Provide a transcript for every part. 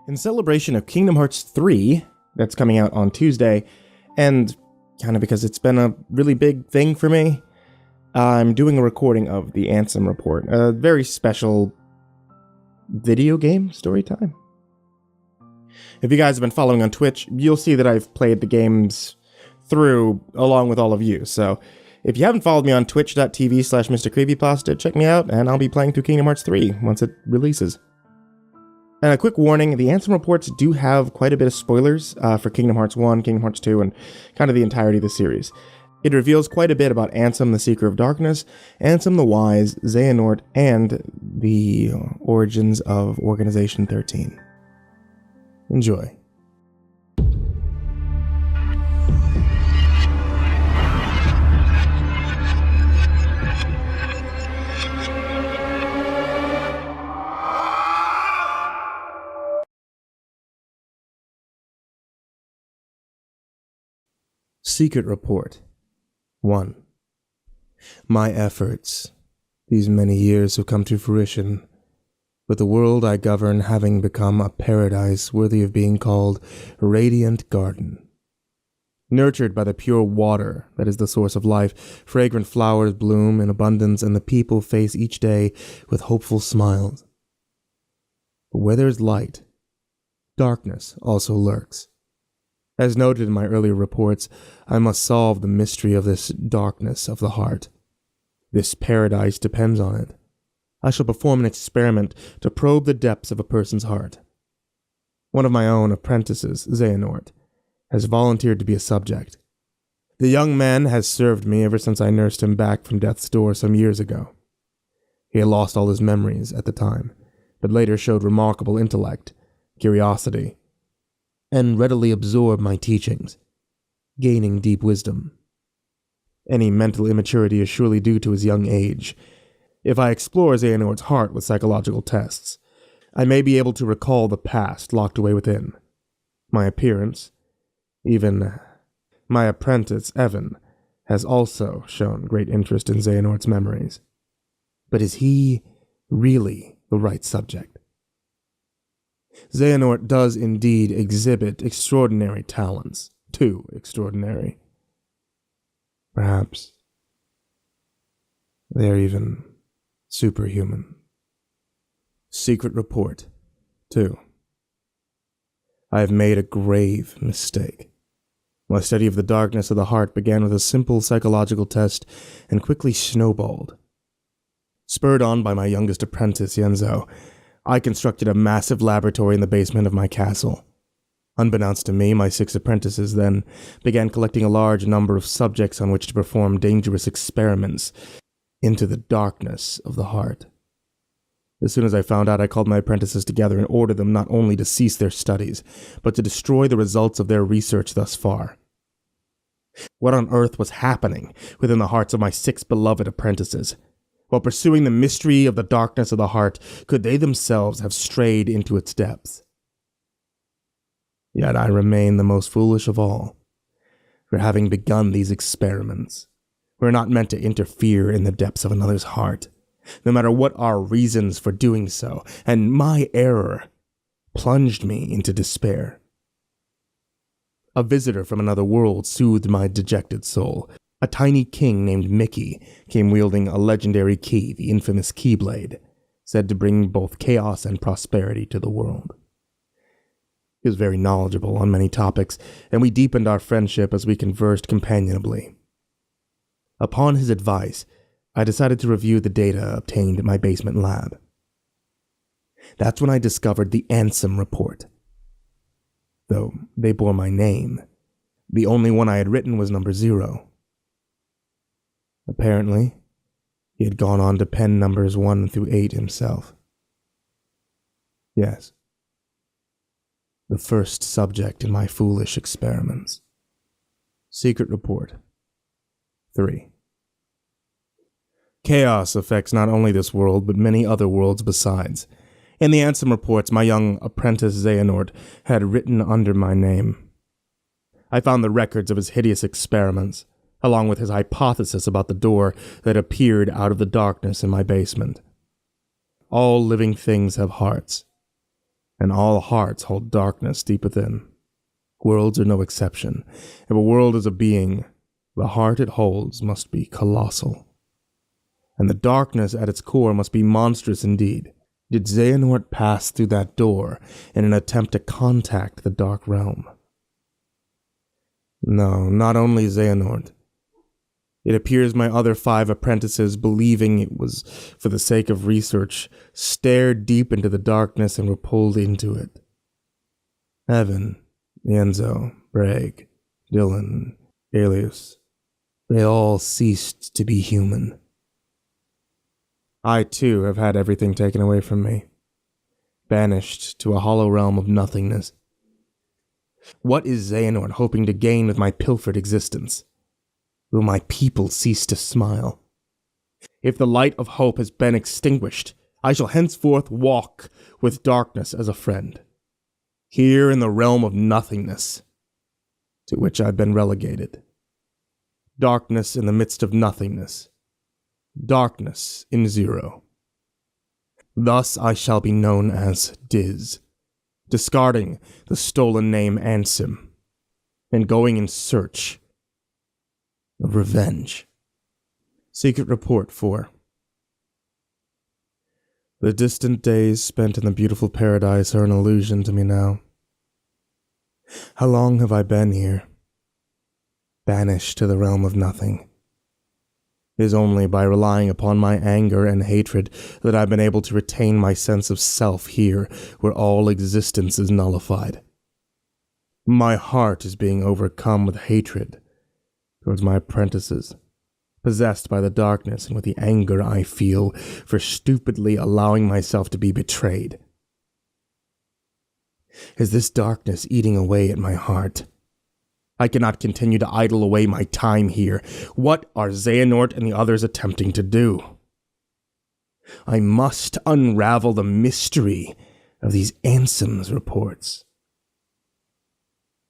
In celebration of Kingdom Hearts 3, that's coming out on Tuesday, and kind of because it's been a really big thing for me, I'm doing a recording of the Ansem report, a very special video game story time. If you guys have been following on Twitch, you'll see that I've played the games through along with all of you, so if you haven't followed me on twitch.tv/MrCreepyPasta, check me out, and I'll be playing through Kingdom Hearts 3 once it releases. And a quick warning, the Ansem reports do have quite a bit of spoilers for Kingdom Hearts 1, Kingdom Hearts 2, and kind of the entirety of the series. It reveals quite a bit about Ansem the Seeker of Darkness, Ansem the Wise, Xehanort, and the origins of Organization 13. Enjoy. Secret Report 1. My efforts, these many years have come to fruition, with the world I govern having become a paradise worthy of being called Radiant Garden. Nurtured by the pure water that is the source of life, fragrant flowers bloom in abundance, and the people face each day with hopeful smiles. But where there is light, darkness also lurks. As noted in my earlier reports, I must solve the mystery of this darkness of the heart. This paradise depends on it. I shall perform an experiment to probe the depths of a person's heart. One of my own apprentices, Xehanort, has volunteered to be a subject. The young man has served me ever since I nursed him back from death's door some years ago. He had lost all his memories at the time, but later showed remarkable intellect, curiosity, and readily absorbed my teachings, gaining deep wisdom. Any mental immaturity is surely due to his young age. If I explore Xehanort's heart with psychological tests, I may be able to recall the past locked away within. My appearance, even my apprentice, Evan, has also shown great interest in Xehanort's memories. But is he really the right subject? Xehanort does indeed exhibit extraordinary talents, too extraordinary. Perhaps they are even superhuman. Secret Report 2. I have made a grave mistake. My study of the darkness of the heart began with a simple psychological test and quickly snowballed. Spurred on by my youngest apprentice, Yenzo, I constructed a massive laboratory in the basement of my castle. Unbeknownst to me, my 6 apprentices then began collecting a large number of subjects on which to perform dangerous experiments into the darkness of the heart. As soon as I found out, I called my apprentices together and ordered them not only to cease their studies, but to destroy the results of their research thus far. What on earth was happening within the hearts of my 6 beloved apprentices? While pursuing the mystery of the darkness of the heart, could they themselves have strayed into its depths? Yet I remain the most foolish of all, for having begun these experiments. We're not meant to interfere in the depths of another's heart, no matter what our reasons for doing so, and my error plunged me into despair. A visitor from another world soothed my dejected soul. A tiny king named Mickey came wielding a legendary key, the infamous Keyblade, said to bring both chaos and prosperity to the world. He was very knowledgeable on many topics, and we deepened our friendship as we conversed companionably. Upon his advice, I decided to review the data obtained at my basement lab. That's when I discovered the Ansem report. Though they bore my name, the only one I had written was number 0. Apparently, he had gone on to pen numbers 1 through 8 himself. Yes, the first subject in my foolish experiments. Secret Report 3. Chaos affects not only this world, but many other worlds besides. In the Ansem reports, my young apprentice Xehanort had written under my name. I found the records of his hideous experiments, along with his hypothesis about the door that appeared out of the darkness in my basement. All living things have hearts. and all hearts hold darkness deep within. Worlds are no exception. If a world is a being, the heart it holds must be colossal. And the darkness at its core must be monstrous indeed. Did Xehanort pass through that door in an attempt to contact the Dark Realm? No, not only Xehanort. It appears my other 5 apprentices, believing it was for the sake of research, stared deep into the darkness and were pulled into it. Evan, Enzo, Bragg, Dylan, Alias, they all ceased to be human. I, too, have had everything taken away from me, banished to a hollow realm of nothingness. What is Xehanort hoping to gain with my pilfered existence? Will my people cease to smile? If the light of hope has been extinguished, I shall henceforth walk with darkness as a friend, here in the realm of nothingness, to which I've been relegated. Darkness in the midst of nothingness. Darkness in zero. Thus I shall be known as Diz, discarding the stolen name Ansem, and going in search of revenge. Secret Report 4. The distant days spent in the beautiful paradise are an illusion to me now. How long have I been here? Banished to the realm of nothing. It is only by relying upon my anger and hatred that I've been able to retain my sense of self here, where all existence is nullified. My heart is being overcome with hatred towards my apprentices, possessed by the darkness and with the anger I feel for stupidly allowing myself to be betrayed. Is this darkness eating away at my heart? I cannot continue to idle away my time here. What are Xehanort and the others attempting to do? I must unravel the mystery of these Ansem's reports.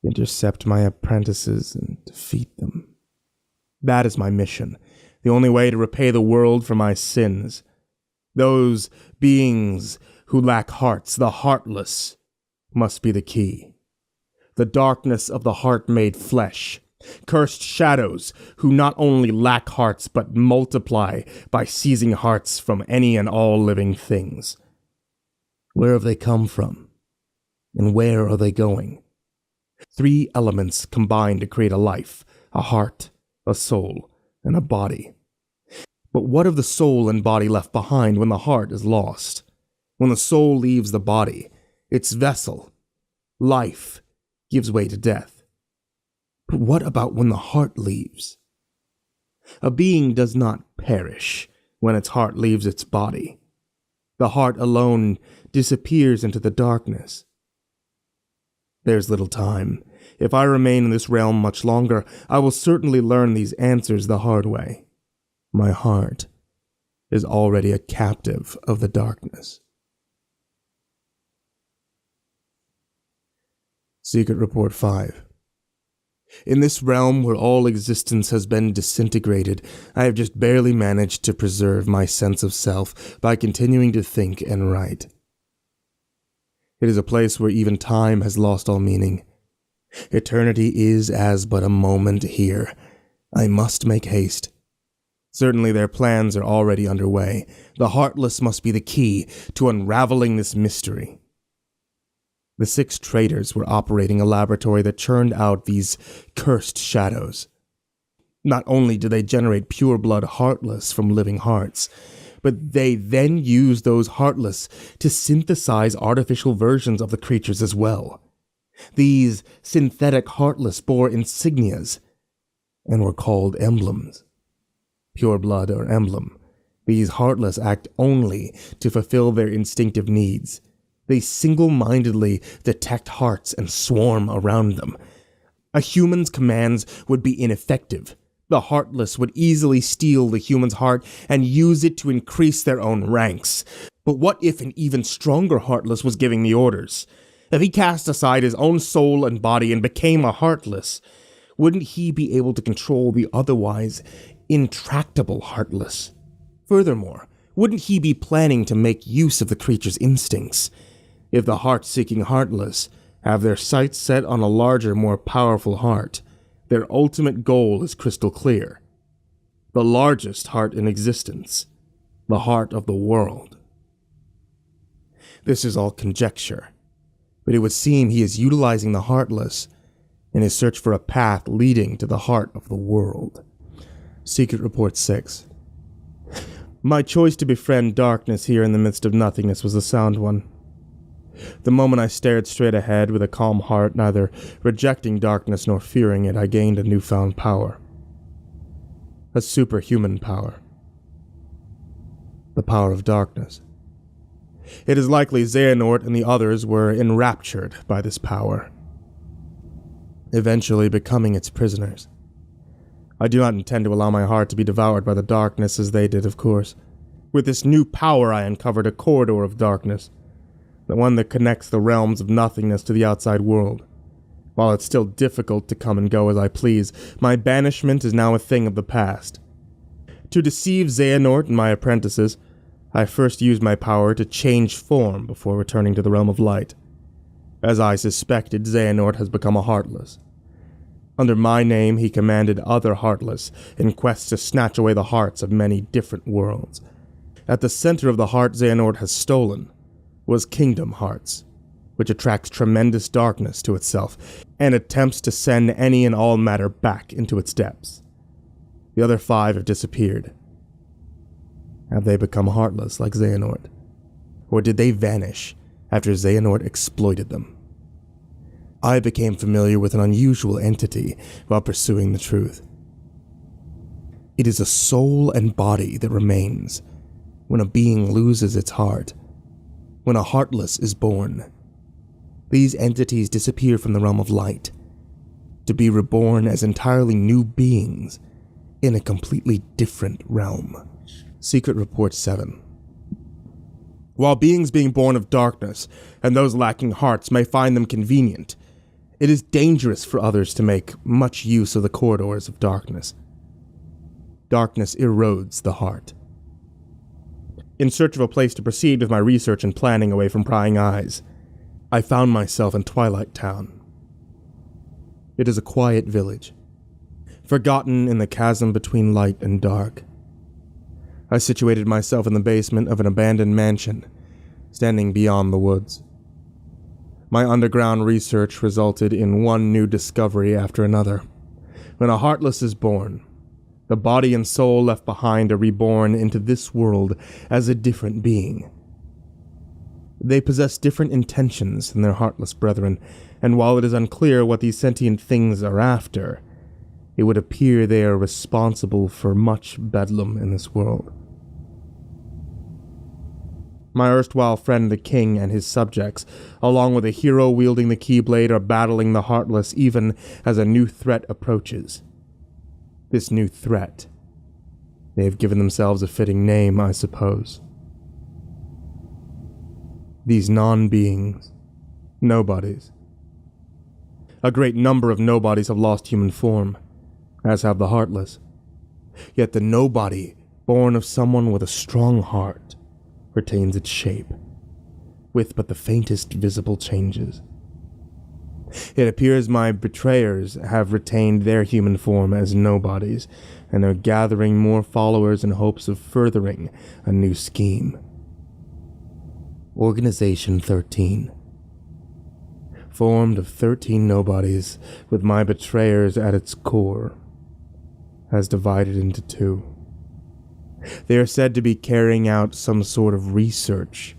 Intercept my apprentices and defeat them. That is my mission, the only way to repay the world for my sins. Those beings who lack hearts, the heartless, must be the key. The darkness of the heart made flesh, cursed shadows who not only lack hearts but multiply by seizing hearts from any and all living things. Where have they come from? And where are they going? 3 elements combine to create a life, a heart, a soul, and a body. But what of the soul and body left behind when the heart is lost? When the soul leaves the body, its vessel, life, gives way to death. But what about when the heart leaves? A being does not perish when its heart leaves its body. The heart alone disappears into the darkness. There's little time. If I remain in this realm much longer, I will certainly learn these answers the hard way. My heart is already a captive of the darkness. Secret Report 5. In this realm where all existence has been disintegrated, I have just barely managed to preserve my sense of self by continuing to think and write. It is a place where even time has lost all meaning. Eternity is as but a moment here. I must make haste. Certainly their plans are already underway. The Heartless must be the key to unraveling this mystery. The 6 traitors were operating a laboratory that churned out these cursed shadows. Not only do they generate pure-blood Heartless from living hearts, but they then use those Heartless to synthesize artificial versions of the creatures as well. These synthetic Heartless bore insignias and were called emblems. Pure blood or emblem. These Heartless act only to fulfill their instinctive needs. They single-mindedly detect hearts and swarm around them. A human's commands would be ineffective. The Heartless would easily steal the human's heart and use it to increase their own ranks. But what if an even stronger Heartless was giving the orders? If he cast aside his own soul and body and became a Heartless, wouldn't he be able to control the otherwise intractable Heartless? Furthermore, wouldn't he be planning to make use of the creature's instincts? If the heart-seeking heartless have their sights set on a larger, more powerful heart, their ultimate goal is crystal clear. The largest heart in existence, the heart of the world. This is all conjecture, but it would seem he is utilizing the heartless in his search for a path leading to the heart of the world. Secret Report 6. My choice to befriend darkness here in the midst of nothingness was a sound one. The moment I stared straight ahead with a calm heart, neither rejecting darkness nor fearing it, I gained a newfound power. A superhuman power. The power of darkness. It is likely Xehanort and the others were enraptured by this power, eventually becoming its prisoners. I do not intend to allow my heart to be devoured by the darkness as they did, of course. With this new power I uncovered a corridor of darkness, the one that connects the realms of nothingness to the outside world. While it's still difficult to come and go as I please, my banishment is now a thing of the past. To deceive Xehanort and my apprentices, I first used my power to change form before returning to the realm of light. As I suspected, Xehanort has become a heartless. Under my name, he commanded other heartless in quest to snatch away the hearts of many different worlds. At the center of the heart Xehanort has stolen was Kingdom Hearts, which attracts tremendous darkness to itself and attempts to send any and all matter back into its depths. The other 5 have disappeared. Have they become heartless like Xehanort? Or did they vanish after Xehanort exploited them? I became familiar with an unusual entity while pursuing the truth. It is a soul and body that remains when a being loses its heart. When a heartless is born, these entities disappear from the realm of light, to be reborn as entirely new beings in a completely different realm. Secret Report 7. While beings being born of darkness and those lacking hearts may find them convenient, it is dangerous for others to make much use of the corridors of darkness. Darkness erodes the heart. In search of a place to proceed with my research and planning away from prying eyes, I found myself in Twilight Town. It is a quiet village, forgotten in the chasm between light and dark. I situated myself in the basement of an abandoned mansion, standing beyond the woods. My underground research resulted in one new discovery after another. When a heartless is born, the body and soul left behind are reborn into this world as a different being. They possess different intentions than their heartless brethren, and while it is unclear what these sentient things are after, it would appear they are responsible for much bedlam in this world. My erstwhile friend the king and his subjects, along with a hero wielding the Keyblade, are battling the heartless even as a new threat approaches. This new threat. They have given themselves a fitting name, I suppose. These non-beings. Nobodies. A great number of nobodies have lost human form, as have the heartless. Yet the nobody, born of someone with a strong heart, retains its shape, with but the faintest visible changes. It appears my betrayers have retained their human form as nobodies, and are gathering more followers in hopes of furthering a new scheme. Organization 13. Formed of 13 nobodies, with my betrayers at its core, has divided into 2. They are said to be carrying out some sort of research.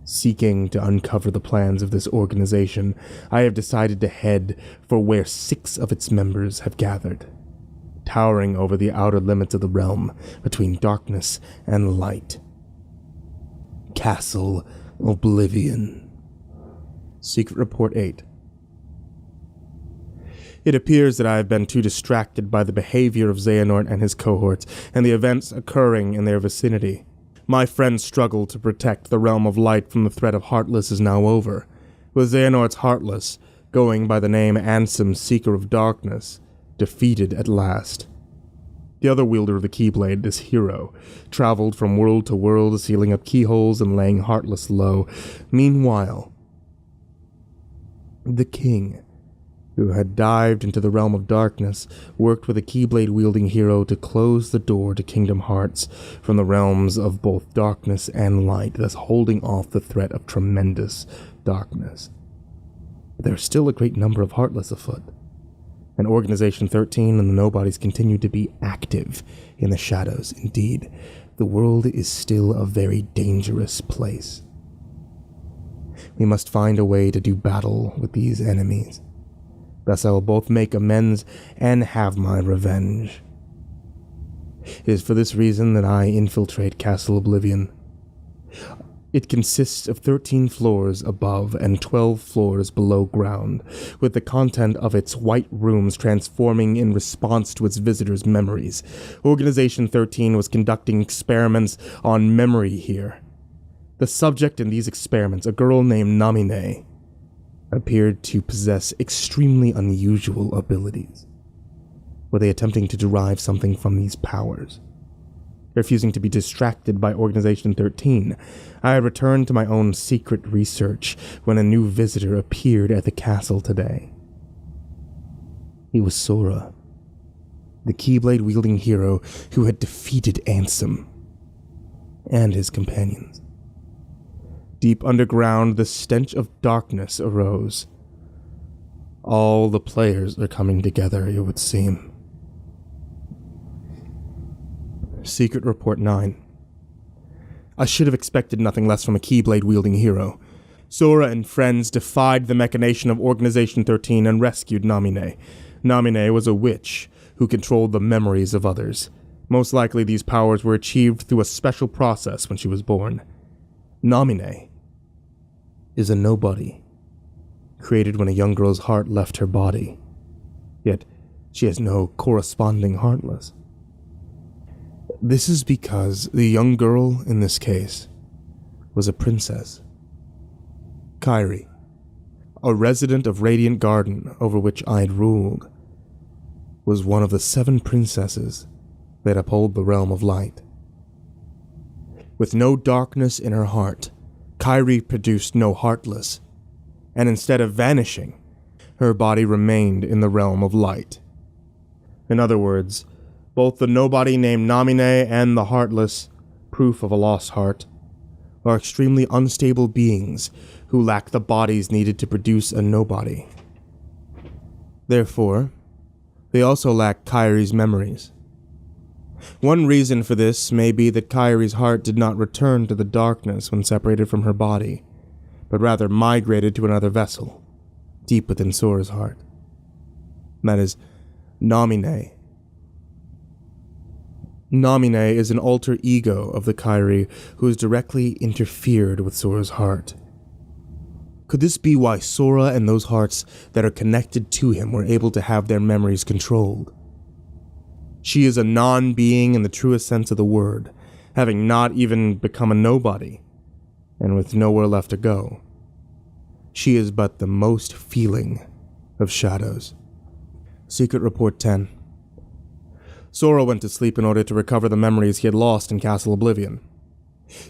Seeking to uncover the plans of this organization, I have decided to head for where 6 of its members have gathered, towering over the outer limits of the realm between darkness and light. Castle Oblivion. Secret Report 8. It appears that I have been too distracted by the behavior of Xehanort and his cohorts, and the events occurring in their vicinity. My friend's struggle to protect the realm of light from the threat of Heartless is now over, with Xehanort's Heartless, going by the name Ansem, Seeker of Darkness, defeated at last. The other wielder of the Keyblade, this hero, traveled from world to world, sealing up keyholes and laying Heartless low. Meanwhile, the king, who had dived into the realm of darkness, worked with a Keyblade-wielding hero to close the door to Kingdom Hearts from the realms of both darkness and light, thus holding off the threat of tremendous darkness. But there are still a great number of Heartless afoot, and Organization 13 and the Nobodies continue to be active in the shadows. Indeed, the world is still a very dangerous place. We must find a way to do battle with these enemies. Thus I will both make amends and have my revenge. It is for this reason that I infiltrate Castle Oblivion. It consists of 13 floors above and 12 floors below ground, with the content of its white rooms transforming in response to its visitors' memories. Organization 13 was conducting experiments on memory here. The subject in these experiments, a girl named Namine, appeared to possess extremely unusual abilities. Were they attempting to derive something from these powers? Refusing to be distracted by Organization 13, I returned to my own secret research when a new visitor appeared at the castle today. He was Sora, the Keyblade-wielding hero who had defeated Ansem and his companions. Deep underground, the stench of darkness arose. All the players are coming together, it would seem. Secret Report 9. I should have expected nothing less from a Keyblade-wielding hero. Sora and friends defied the machination of Organization 13 and rescued Namine. Namine was a witch who controlled the memories of others. Most likely these powers were achieved through a special process when she was born. Namine is a nobody, created when a young girl's heart left her body. Yet she has no corresponding Heartless. This is because the young girl, in this case, was a princess. Kairi, a resident of Radiant Garden over which I'd ruled, was one of the 7 princesses that uphold the realm of light. With no darkness in her heart, Kairi produced no Heartless, and instead of vanishing, her body remained in the realm of light. In other words, both the nobody named Namine and the Heartless, proof of a lost heart, are extremely unstable beings who lack the bodies needed to produce a nobody. Therefore, they also lack Kairi's memories. One reason for this may be that Kairi's heart did not return to the darkness when separated from her body, but rather migrated to another vessel, deep within Sora's heart. That is, Namine. Namine is an alter ego of the Kairi who has directly interfered with Sora's heart. Could this be why Sora and those hearts that are connected to him were able to have their memories controlled? She is a non-being in the truest sense of the word, having not even become a nobody, and with nowhere left to go. She is but the most feeling of shadows. Secret Report 10. Sora went to sleep in order to recover the memories he had lost in Castle Oblivion.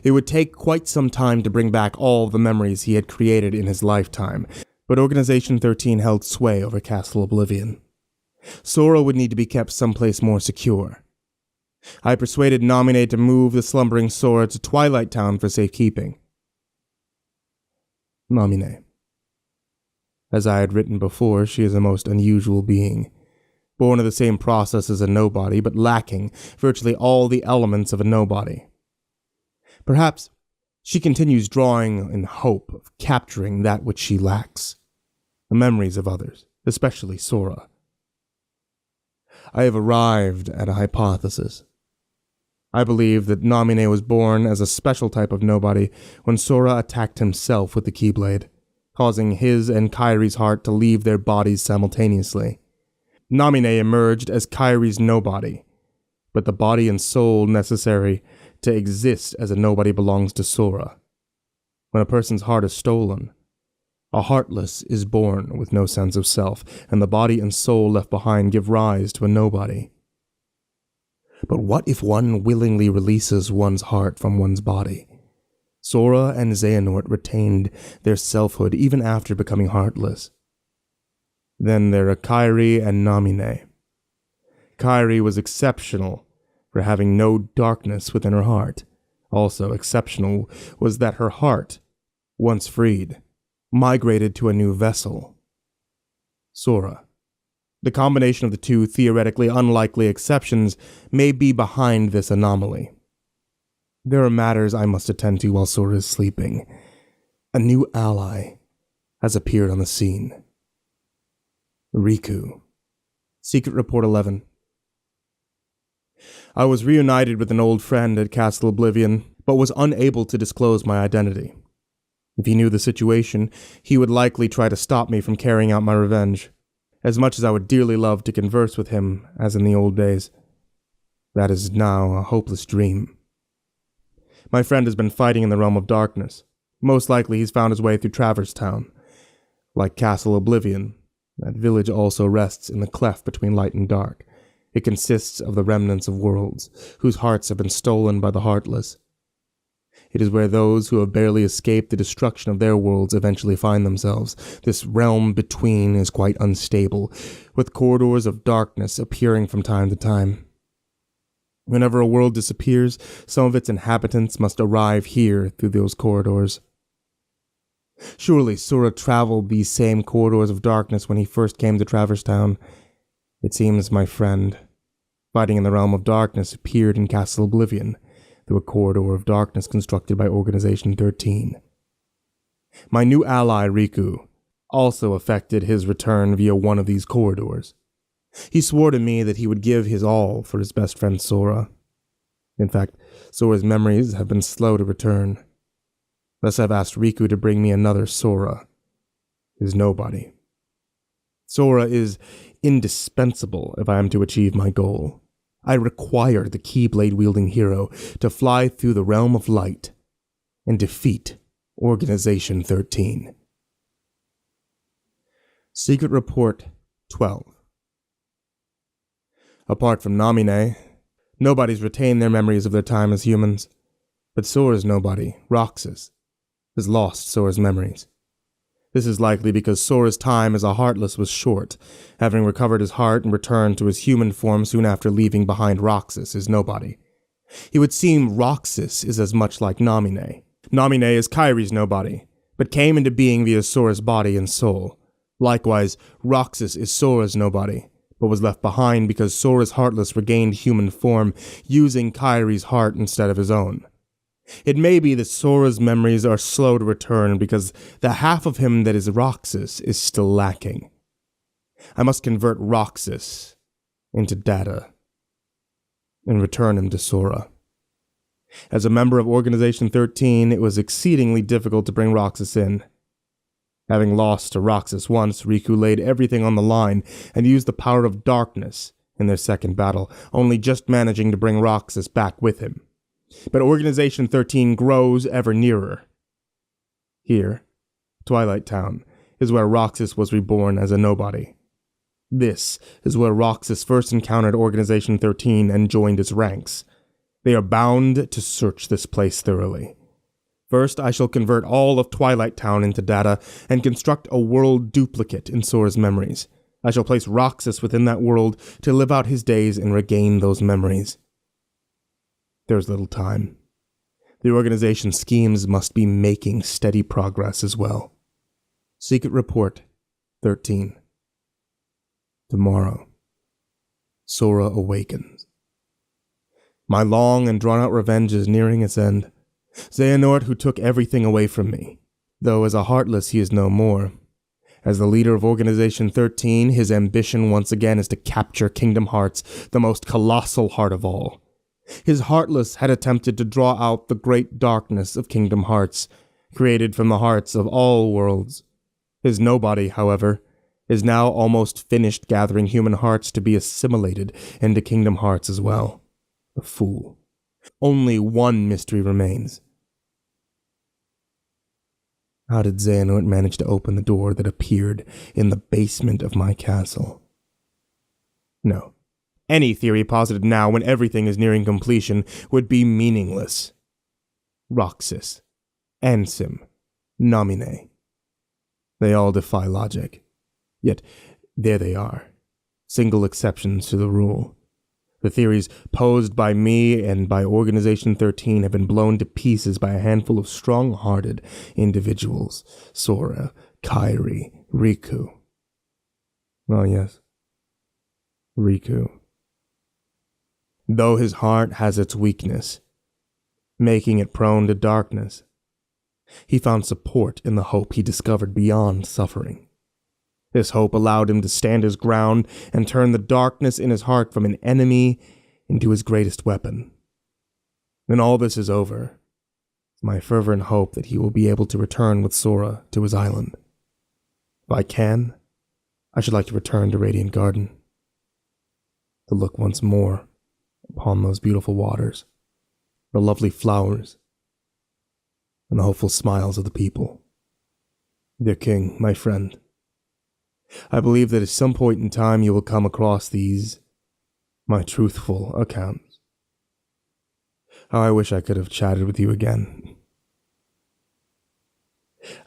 It would take quite some time to bring back all the memories he had created in his lifetime, but Organization 13 held sway over Castle Oblivion. Sora would need to be kept someplace more secure. I persuaded Namine to move the slumbering Sora to Twilight Town for safekeeping. Namine. As I had written before, she is a most unusual being, born of the same process as a nobody, but lacking virtually all the elements of a nobody. Perhaps she continues drawing in hope of capturing that which she lacks, the memories of others, especially Sora. I have arrived at a hypothesis. I believe that Namine was born as a special type of nobody when Sora attacked himself with the Keyblade, causing his and Kairi's heart to leave their bodies simultaneously. Namine emerged as Kairi's nobody, but the body and soul necessary to exist as a nobody belongs to Sora. When a person's heart is stolen, a Heartless is born with no sense of self, and the body and soul left behind give rise to a nobody. But what if one willingly releases one's heart from one's body? Sora and Xehanort retained their selfhood even after becoming heartless. Then there are Kairi and Namine. Kairi was exceptional for having no darkness within her heart. Also exceptional was that her heart, once freed, migrated to a new vessel. Sora. The combination of the two theoretically unlikely exceptions may be behind this anomaly. There are matters I must attend to while Sora is sleeping. A new ally has appeared on the scene. Riku. Secret Report 11. I was reunited with an old friend at Castle Oblivion, but was unable to disclose my identity. If he knew the situation, he would likely try to stop me from carrying out my revenge. As much as I would dearly love to converse with him, as in the old days, that is now a hopeless dream. My friend has been fighting in the realm of darkness. Most likely he's found his way through Traverse Town. Like Castle Oblivion, that village also rests in the cleft between light and dark. It consists of the remnants of worlds, whose hearts have been stolen by the heartless. It is where those who have barely escaped the destruction of their worlds eventually find themselves. This realm between is quite unstable, with corridors of darkness appearing from time to time. Whenever a world disappears, some of its inhabitants must arrive here through those corridors. Surely Sora traveled these same corridors of darkness when he first came to Traverse Town. It seems my friend, fighting in the realm of darkness, appeared in Castle Oblivion, through a corridor of darkness constructed by Organization 13. My new ally, Riku, also effected his return via one of these corridors. He swore to me that he would give his all for his best friend Sora. In fact, Sora's memories have been slow to return. Thus I've asked Riku to bring me another Sora, his nobody. Sora is indispensable if I am to achieve my goal. I require the Keyblade-wielding hero to fly through the realm of light and defeat Organization 13. Secret Report 12. Apart from Namine, nobody's retained their memories of their time as humans. But Sora's nobody, Roxas, has lost Sora's memories. This is likely because Sora's time as a Heartless was short, having recovered his heart and returned to his human form soon after leaving behind Roxas, his nobody. It would seem Roxas is as much like Namine. Namine is Kairi's nobody, but came into being via Sora's body and soul. Likewise, Roxas is Sora's nobody, but was left behind because Sora's Heartless regained human form, using Kairi's heart instead of his own. It may be that Sora's memories are slow to return because the half of him that is Roxas is still lacking. I must convert Roxas into data and return him to Sora. As a member of Organization 13, it was exceedingly difficult to bring Roxas in. Having lost to Roxas once, Riku laid everything on the line and used the power of darkness in their second battle, only just managing to bring Roxas back with him. But Organization 13 grows ever nearer. Here, Twilight Town, is where Roxas was reborn as a nobody. This is where Roxas first encountered Organization 13 and joined its ranks. They are bound to search this place thoroughly. First, I shall convert all of Twilight Town into data and construct a world duplicate in Sora's memories. I shall place Roxas within that world to live out his days and regain those memories. There's little time. The organization's schemes must be making steady progress as well. Secret Report 13. Tomorrow, Sora awakens. My long and drawn-out revenge is nearing its end. Xehanort, who took everything away from me, though as a Heartless he is no more. As the leader of Organization 13, his ambition once again is to capture Kingdom Hearts, the most colossal heart of all. His Heartless had attempted to draw out the great darkness of Kingdom Hearts, created from the hearts of all worlds. His nobody, however, is now almost finished gathering human hearts to be assimilated into Kingdom Hearts as well. The fool. Only one mystery remains. How did Xehanort manage to open the door that appeared in the basement of my castle? No, Any theory posited now when everything is nearing completion would be meaningless. Roxas, Ansem, Nomine. They all defy logic. Yet, there they are. Single exceptions to the rule. The theories posed by me and by Organization 13 have been blown to pieces by a handful of strong-hearted individuals. Sora, Kairi, Riku. Oh yes, Riku. Though his heart has its weakness, making it prone to darkness, he found support in the hope he discovered beyond suffering. This hope allowed him to stand his ground and turn the darkness in his heart from an enemy into his greatest weapon. When all this is over, it's my fervent hope that he will be able to return with Sora to his island. If I can, I should like to return to Radiant Garden, to look once more upon those beautiful waters, the lovely flowers, and the hopeful smiles of the people. Dear King, my friend, I believe that at some point in time you will come across these, my truthful accounts. How I wish I could have chatted with you again.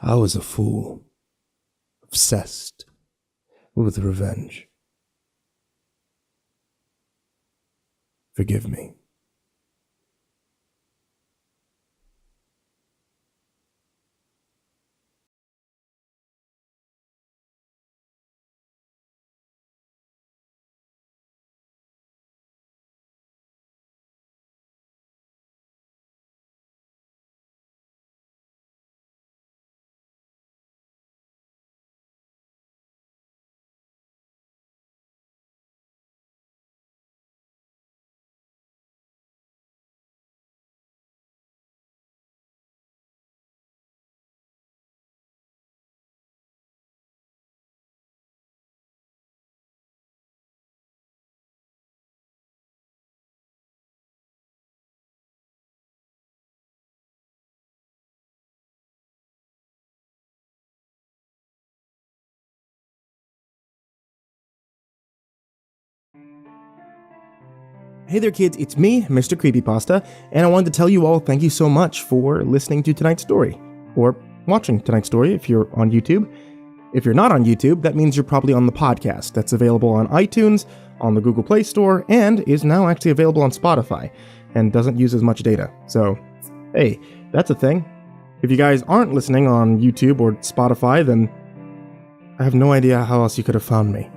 I was a fool, obsessed with revenge. Forgive me. Hey there kids, it's me, MrCreepyPasta, and I wanted to tell you all thank you so much for listening to tonight's story, or watching tonight's story if you're on YouTube. If you're not on YouTube, that means you're probably on the podcast that's available on iTunes, on the Google Play Store, and is now actually available on Spotify, and doesn't use as much data. So, hey, that's a thing. If you guys aren't listening on YouTube or Spotify, then I have no idea how else you could have found me.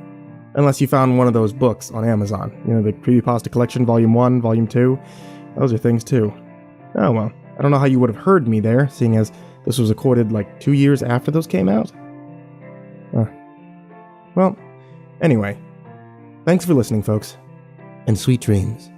Unless you found one of those books on Amazon. You know, the Creepypasta Collection, Volume 1, Volume 2. Those are things too. Oh well, I don't know how you would have heard me there, seeing as this was recorded like 2 years after those came out. Well, anyway. Thanks for listening, folks. And sweet dreams.